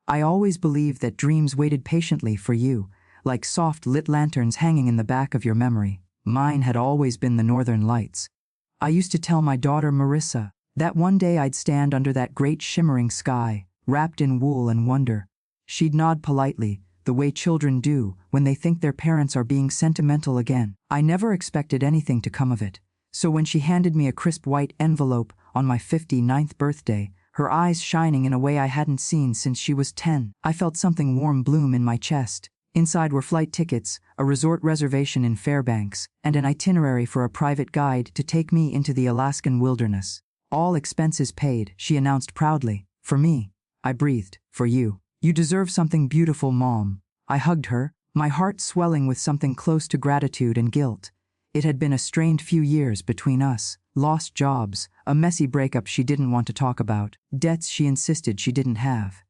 I always believed that dreams waited patiently for you, like soft lit lanterns hanging in the back of your memory. Mine had always been the northern lights. I used to tell my daughter Marissa that one day I'd stand under that great shimmering sky, wrapped in wool and wonder. She'd nod politely, the way children do when they think their parents are being sentimental again. I never expected anything to come of it. So when she handed me a crisp white envelope on my 59th birthday, her eyes shining in a way I hadn't seen since she was 10, I felt something warm bloom in my chest. Inside were flight tickets, a resort reservation in Fairbanks, and an itinerary for a private guide to take me into the Alaskan wilderness. All expenses paid, she announced proudly. For me, I breathed. For you. You deserve something beautiful, Mom. I hugged her, my heart swelling with something close to gratitude and guilt. It had been a strained few years between us. Lost jobs, a messy breakup she didn't want to talk about, debts she insisted she didn't have.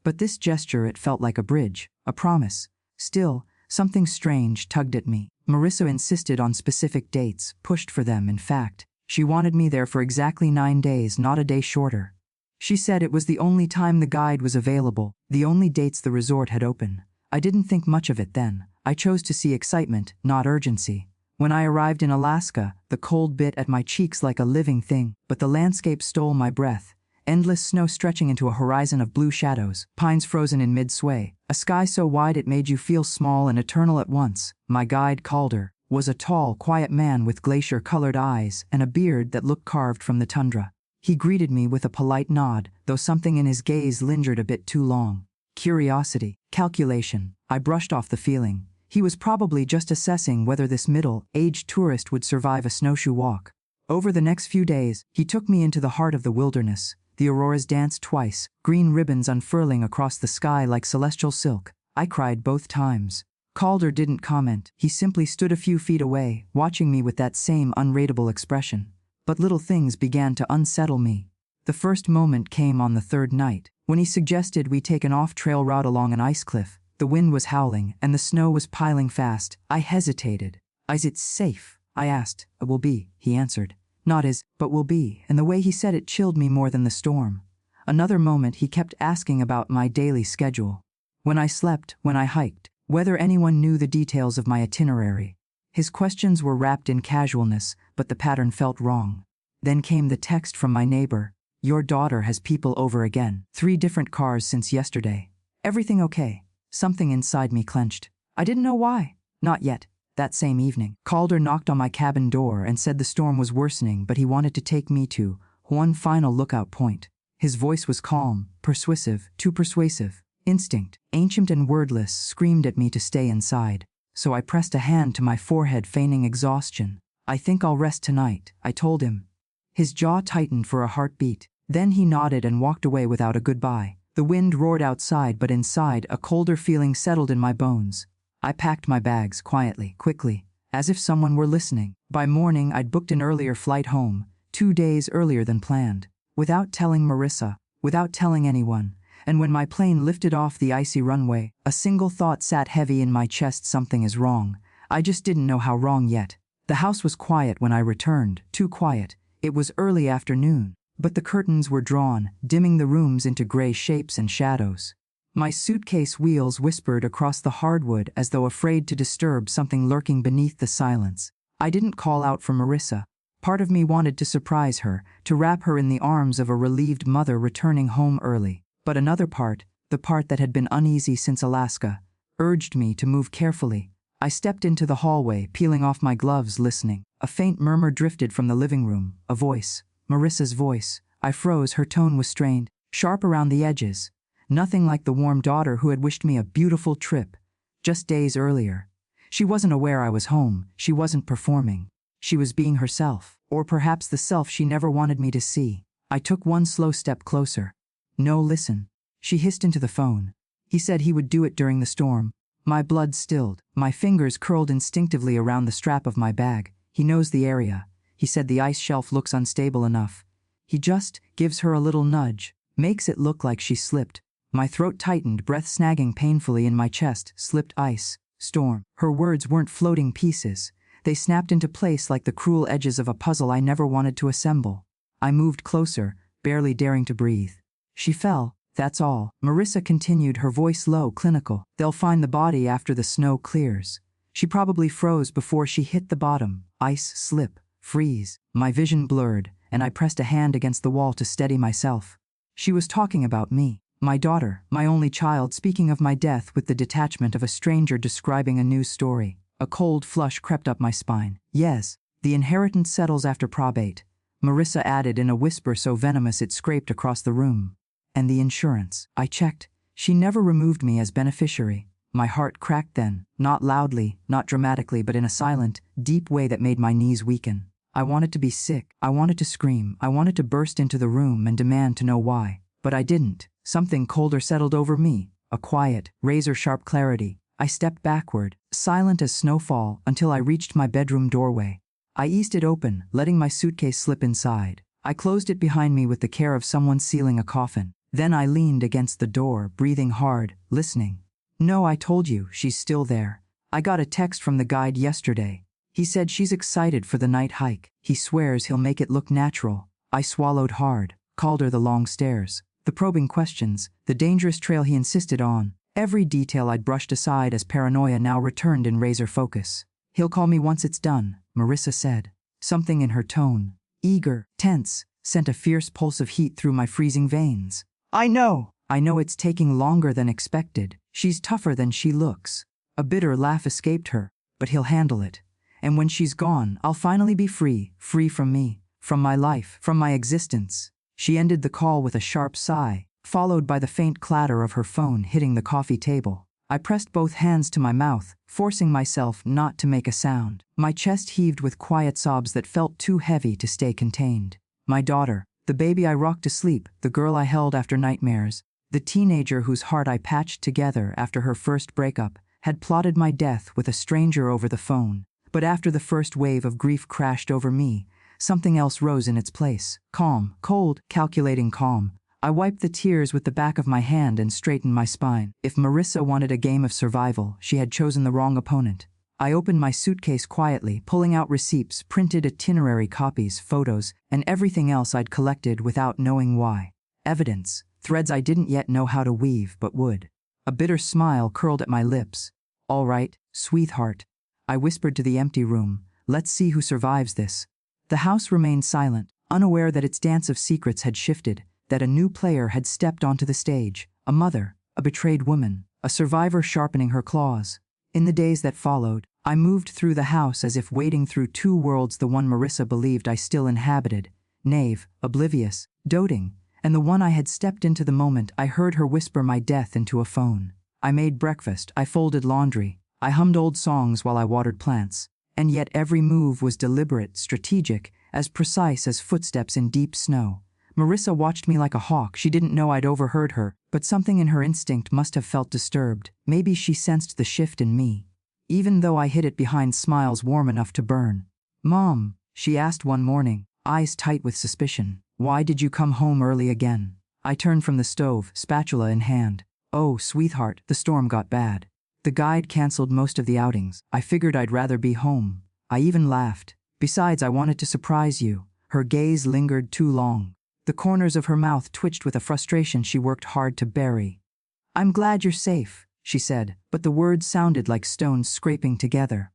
But this gesture, it felt like a bridge, a promise. Still, something strange tugged at me. Marissa insisted on specific dates, pushed for them in fact. She wanted me there for exactly 9 days, not a day shorter. She said it was the only time the guide was available, the only dates the resort had open. I didn't think much of it then. I chose to see excitement, not urgency. When I arrived in Alaska, the cold bit at my cheeks like a living thing, but the landscape stole my breath. Endless snow stretching into a horizon of blue shadows, pines frozen in mid-sway, a sky so wide it made you feel small and eternal at once. My guide, Calder, was a tall, quiet man with glacier-colored eyes and a beard that looked carved from the tundra. He greeted me with a polite nod, though something in his gaze lingered a bit too long. Curiosity, calculation. I brushed off the feeling. He was probably just assessing whether this middle-aged tourist would survive a snowshoe walk. Over the next few days, he took me into the heart of the wilderness. The auroras danced twice, green ribbons unfurling across the sky like celestial silk. I cried both times. Calder didn't comment. He simply stood a few feet away, watching me with that same unreadable expression. But little things began to unsettle me. The first moment came on the third night, when he suggested we take an off-trail route along an ice cliff. The wind was howling, and the snow was piling fast. I hesitated. Is it safe? I asked. It will be, he answered. Not is, but will be, and the way he said it chilled me more than the storm. Another moment he kept asking about my daily schedule. When I slept, when I hiked, whether anyone knew the details of my itinerary. His questions were wrapped in casualness, but the pattern felt wrong. Then came the text from my neighbor. Your daughter has people over again. 3 different cars since yesterday. Everything okay? Something inside me clenched. I didn't know why. Not yet. That same evening, Calder knocked on my cabin door and said the storm was worsening, but he wanted to take me to one final lookout point. His voice was calm, persuasive, too persuasive. Instinct, ancient and wordless, screamed at me to stay inside. So I pressed a hand to my forehead, feigning exhaustion. I think I'll rest tonight, I told him. His jaw tightened for a heartbeat. Then he nodded and walked away without a goodbye. The wind roared outside, but inside, a colder feeling settled in my bones. I packed my bags quietly, quickly, as if someone were listening. By morning, I'd booked an earlier flight home, 2 days earlier than planned, without telling Marissa, without telling anyone. And when my plane lifted off the icy runway, a single thought sat heavy in my chest: something is wrong. I just didn't know how wrong yet. The house was quiet when I returned, too quiet. It was early afternoon, but the curtains were drawn, dimming the rooms into gray shapes and shadows. My suitcase wheels whispered across the hardwood as though afraid to disturb something lurking beneath the silence. I didn't call out for Marissa. Part of me wanted to surprise her, to wrap her in the arms of a relieved mother returning home early. But another part, the part that had been uneasy since Alaska, urged me to move carefully. I stepped into the hallway, peeling off my gloves, listening. A faint murmur drifted from the living room, a voice. Marissa's voice. I froze. Her tone was strained, sharp around the edges. Nothing like the warm daughter who had wished me a beautiful trip just days earlier. She wasn't aware I was home. She wasn't performing. She was being herself, or perhaps the self she never wanted me to see. I took one slow step closer. No, listen. She hissed into the phone. He said he would do it during the storm. My blood stilled. My fingers curled instinctively around the strap of my bag. He knows the area. He said the ice shelf looks unstable enough. He just gives her a little nudge, makes it look like she slipped. My throat tightened, breath snagging painfully in my chest. Slipped ice. Storm. Her words weren't floating pieces. They snapped into place like the cruel edges of a puzzle I never wanted to assemble. I moved closer, barely daring to breathe. She fell, That's all. Marissa continued, her voice low, clinical. They'll find the body after the snow clears. She probably froze before she hit the bottom. Ice, slip, freeze. My vision blurred, and I pressed a hand against the wall to steady myself. She was talking about me, my daughter, my only child, speaking of my death with the detachment of a stranger describing a news story. A cold flush crept up my spine. Yes, the inheritance settles after probate, Marissa added in a whisper so venomous it scraped across the room. And the insurance. I checked. She never removed me as beneficiary. My heart cracked then, not loudly, not dramatically, but in a silent, deep way that made my knees weaken. I wanted to be sick. I wanted to scream. I wanted to burst into the room and demand to know why. But I didn't. Something colder settled over me, a quiet, razor-sharp clarity. I stepped backward, silent as snowfall, until I reached my bedroom doorway. I eased it open, letting my suitcase slip inside. I closed it behind me with the care of someone sealing a coffin. Then I leaned against the door, breathing hard, listening. No, I told you, she's still there. I got a text from the guide yesterday. He said she's excited for the night hike. He swears he'll make it look natural. I swallowed hard, called her the long stairs, the probing questions, the dangerous trail he insisted on. Every detail I'd brushed aside as paranoia now returned in razor focus. He'll call me once it's done, Marissa said. Something in her tone, eager, tense, sent a fierce pulse of heat through my freezing veins. I know it's taking longer than expected. She's tougher than she looks. A bitter laugh escaped her, but he'll handle it. And when she's gone, I'll finally be free from me, from my life, from my existence. She ended the call with a sharp sigh, followed by the faint clatter of her phone hitting the coffee table. I pressed both hands to my mouth, forcing myself not to make a sound. My chest heaved with quiet sobs that felt too heavy to stay contained. My daughter, the baby I rocked to sleep, the girl I held after nightmares, the teenager whose heart I patched together after her first breakup, had plotted my death with a stranger over the phone. But after the first wave of grief crashed over me, something else rose in its place. Calm, cold, calculating calm. I wiped the tears with the back of my hand and straightened my spine. If Marissa wanted a game of survival, she had chosen the wrong opponent. I opened my suitcase quietly, pulling out receipts, printed itinerary copies, photos, and everything else I'd collected without knowing why. Evidence, threads I didn't yet know how to weave but would. A bitter smile curled at my lips. All right, sweetheart, I whispered to the empty room. Let's see who survives this. The house remained silent, unaware that its dance of secrets had shifted, that a new player had stepped onto the stage, a mother, a betrayed woman, a survivor sharpening her claws. In the days that followed, I moved through the house as if wading through two worlds, the one Marissa believed I still inhabited, naive, oblivious, doting, and the one I had stepped into the moment I heard her whisper my death into a phone. I made breakfast, I folded laundry, I hummed old songs while I watered plants, and yet every move was deliberate, strategic, as precise as footsteps in deep snow. Marissa watched me like a hawk. She didn't know I'd overheard her, but something in her instinct must have felt disturbed. Maybe she sensed the shift in me, even though I hid it behind smiles warm enough to burn. Mom, she asked one morning, eyes tight with suspicion. Why did you come home early again? I turned from the stove, spatula in hand. Oh, sweetheart, the storm got bad. The guide canceled most of the outings. I figured I'd rather be home. I even laughed. Besides, I wanted to surprise you. Her gaze lingered too long. The corners of her mouth twitched with a frustration she worked hard to bury. I'm glad you're safe, she said, but the words sounded like stones scraping together.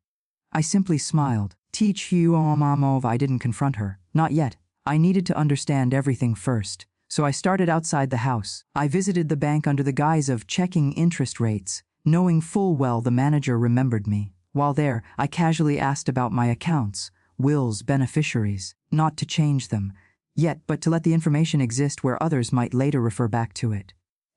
I simply smiled. Teach you, Mamov. I didn't confront her. Not yet. I needed to understand everything first. So I started outside the house. I visited the bank under the guise of checking interest rates, knowing full well the manager remembered me. While there, I casually asked about my accounts, wills, beneficiaries, not to change them, yet but to let the information exist where others might later refer back to it.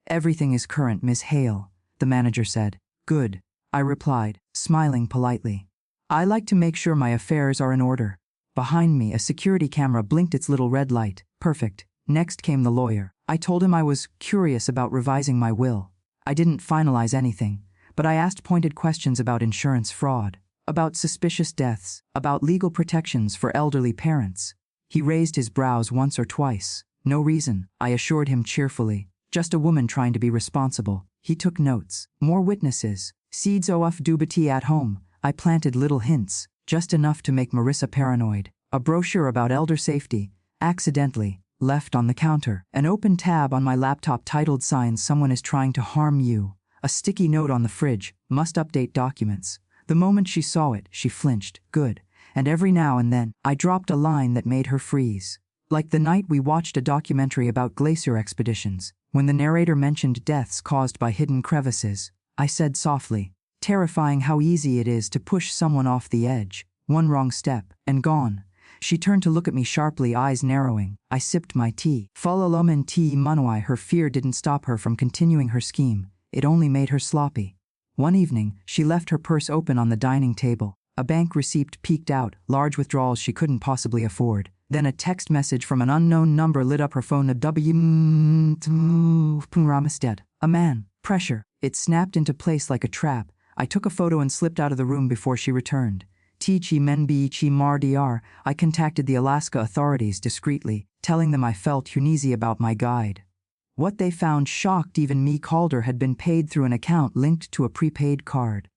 Everything is current, Miss Hale, the manager said. Good, I replied, smiling politely. I like to make sure my affairs are in order. Behind me, a security camera blinked its little red light. Perfect. Next came the lawyer. I told him I was curious about revising my will. I didn't finalize anything, but I asked pointed questions about insurance fraud, about suspicious deaths, about legal protections for elderly parents. He raised his brows once or twice. No reason, I assured him cheerfully. Just a woman trying to be responsible. He took notes. More witnesses. Seeds of dubity at home. I planted little hints, just enough to make Marissa paranoid. A brochure about elder safety. Accidentally. left on the counter. An open tab on my laptop titled Signs Someone is Trying to Harm You. A sticky note on the fridge, must update documents. The moment she saw it, she flinched. Good. And every now and then, I dropped a line that made her freeze. Like the night we watched a documentary about glacier expeditions. When the narrator mentioned deaths caused by hidden crevices, I said softly, terrifying how easy it is to push someone off the edge. One wrong step, and gone. She turned to look at me sharply, eyes narrowing. I sipped my tea. Falalomen tea manuai. Her fear didn't stop her from continuing her scheme. It only made her sloppy. One evening, she left her purse open on the dining table. A bank receipt peeked out, large withdrawals she couldn't possibly afford. Then a text message from an unknown number lit up her phone. A man. Pressure. It snapped into place like a trap. I took a photo and slipped out of the room before she returned. Tichi Menbi Chi Mardr. I contacted the Alaska authorities discreetly, telling them I felt uneasy about my guide. What they found shocked even me. Calder had been paid through an account linked to a prepaid card.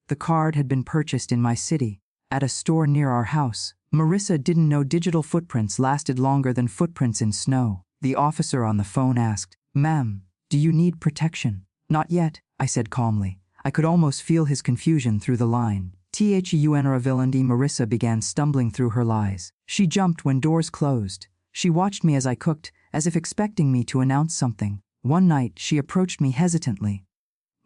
The card had been purchased in my city, at a store near our house. Marissa didn't know digital footprints lasted longer than footprints in snow. The officer on the phone asked, "Ma'am, do you need protection?" "Not yet," I said calmly. I could almost feel his confusion through the line. Unravel. Marissa began stumbling through her lies. She jumped when doors closed. She watched me as I cooked, as if expecting me to announce something. One night, she approached me hesitantly.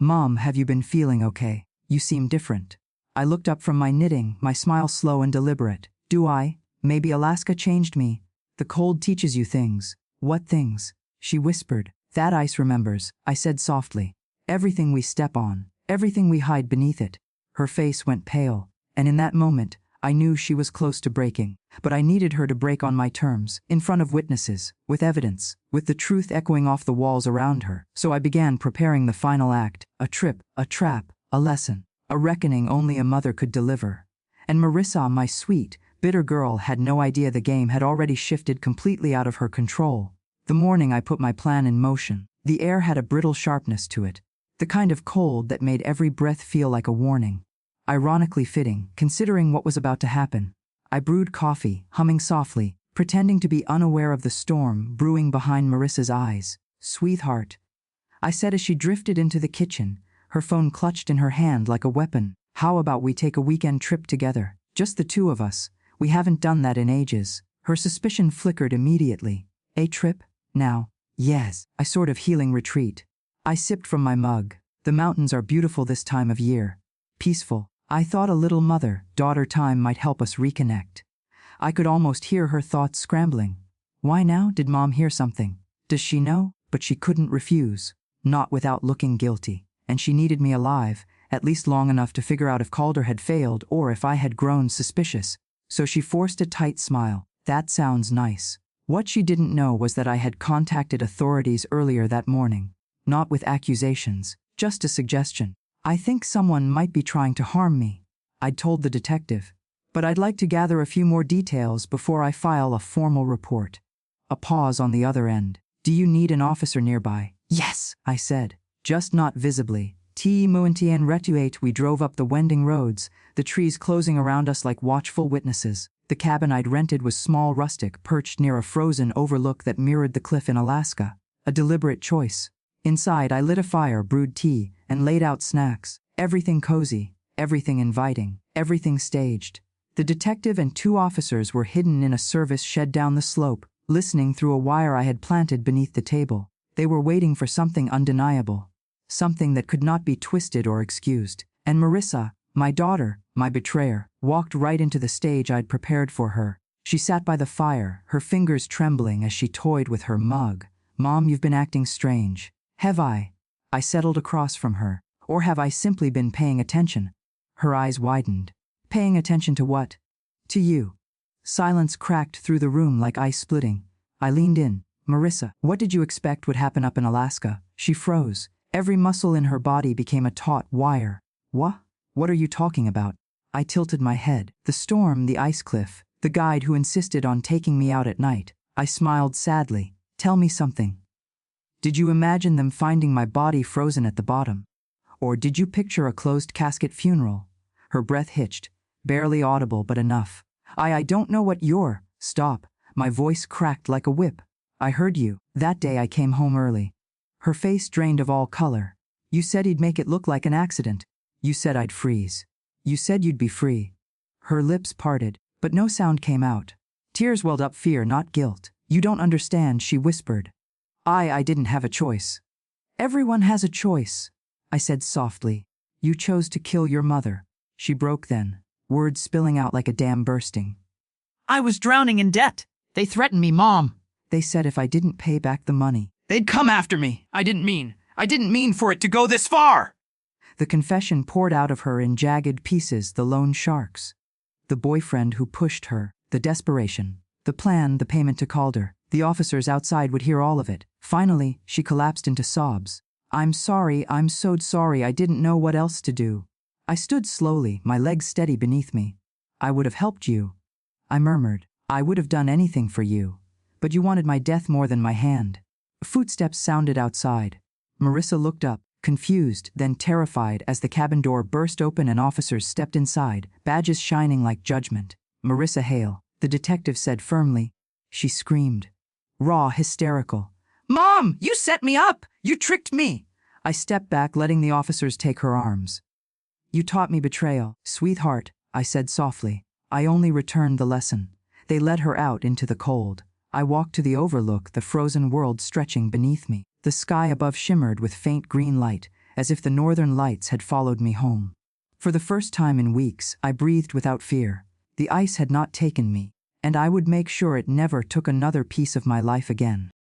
"Mom, have you been feeling okay? You seem different." I looked up from my knitting, my smile slow and deliberate. "Do I? Maybe Alaska changed me. The cold teaches you things." "What things?" she whispered. "That ice remembers," I said softly. "Everything we step on, everything we hide beneath it." Her face went pale, and in that moment, I knew she was close to breaking. But I needed her to break on my terms, in front of witnesses, with evidence, with the truth echoing off the walls around her. So I began preparing the final act, a trip, a trap, a lesson, a reckoning only a mother could deliver. And Marissa, my sweet, bitter girl, had no idea the game had already shifted completely out of her control. The morning I put my plan in motion, the air had a brittle sharpness to it, the kind of cold that made every breath feel like a warning. Ironically fitting, considering what was about to happen. I brewed coffee, humming softly, pretending to be unaware of the storm brewing behind Marissa's eyes. "Sweetheart," I said as she drifted into the kitchen, her phone clutched in her hand like a weapon. "How about we take a weekend trip together? Just the two of us. We haven't done that in ages." Her suspicion flickered immediately. "A trip? Now?" "Yes." I sort of healing retreat. I sipped from my mug. "The mountains are beautiful this time of year. Peaceful." I thought a little mother-daughter time might help us reconnect. I could almost hear her thoughts scrambling. Why now? Did Mom hear something? Does she know? But she couldn't refuse. Not without looking guilty. And she needed me alive, at least long enough to figure out if Calder had failed or if I had grown suspicious. So she forced a tight smile. "That sounds nice." What she didn't know was that I had contacted authorities earlier that morning. Not with accusations, just a suggestion. "I think someone might be trying to harm me," I'd told the detective. "But I'd like to gather a few more details before I file a formal report." A pause on the other end. "Do you need an officer nearby?" "Yes," I said. "Just not visibly." Muintien retuate. We drove up the wending roads, the trees closing around us like watchful witnesses. The cabin I'd rented was small, rustic, perched near a frozen overlook that mirrored the cliff in Alaska. A deliberate choice. Inside, I lit a fire, brewed tea, and laid out snacks. Everything cozy, everything inviting, everything staged. The detective and two officers were hidden in a service shed down the slope, listening through a wire I had planted beneath the table. They were waiting for something undeniable, something that could not be twisted or excused. And Marissa, my daughter, my betrayer, walked right into the stage I'd prepared for her. She sat by the fire, her fingers trembling as she toyed with her mug. "Mom, you've been acting strange." "Have I?" I settled across from her. "Or have I simply been paying attention?" Her eyes widened. "Paying attention to what?" "To you." Silence cracked through the room like ice splitting. I leaned in. "Marissa, what did you expect would happen up in Alaska?" She froze. Every muscle in her body became a taut wire. "What? What are you talking about?" I tilted my head. "The storm, the ice cliff, the guide who insisted on taking me out at night." I smiled sadly. "Tell me something. Did you imagine them finding my body frozen at the bottom? Or did you picture a closed casket funeral?" Her breath hitched, barely audible but enough. I don't know what you're—" "Stop." My voice cracked like a whip. I heard you. That day I came home early. Her face drained of all color. You said he'd make it look like an accident. You said I'd freeze. You said you'd be free. Her lips parted, but no sound came out. Tears welled up, fear, not guilt. You don't understand, she whispered. I didn't have a choice. Everyone has a choice, I said softly. You chose to kill your mother. She broke then, words spilling out like a dam bursting. I was drowning in debt. They threatened me, Mom. They said if I didn't pay back the money, they'd come after me. I didn't mean for it to go this far. The confession poured out of her in jagged pieces, the loan sharks. The boyfriend who pushed her, the desperation, the plan, the payment to Calder. The officers outside would hear all of it. Finally, she collapsed into sobs. I'm sorry, I'm so sorry, I didn't know what else to do. I stood slowly, my legs steady beneath me. I would have helped you. I murmured. I would have done anything for you. But you wanted my death more than my hand. Footsteps sounded outside. Marissa looked up, confused, then terrified as the cabin door burst open and officers stepped inside, badges shining like judgment. Marissa Hale, the detective said firmly. She screamed. Raw, hysterical. Mom, you set me up! You tricked me! I stepped back, letting the officers take her arms. You taught me betrayal, sweetheart, I said softly. I only returned the lesson. They led her out into the cold. I walked to the overlook, the frozen world stretching beneath me. The sky above shimmered with faint green light, as if the northern lights had followed me home. For the first time in weeks, I breathed without fear. The ice had not taken me, and I would make sure it never took another piece of my life again.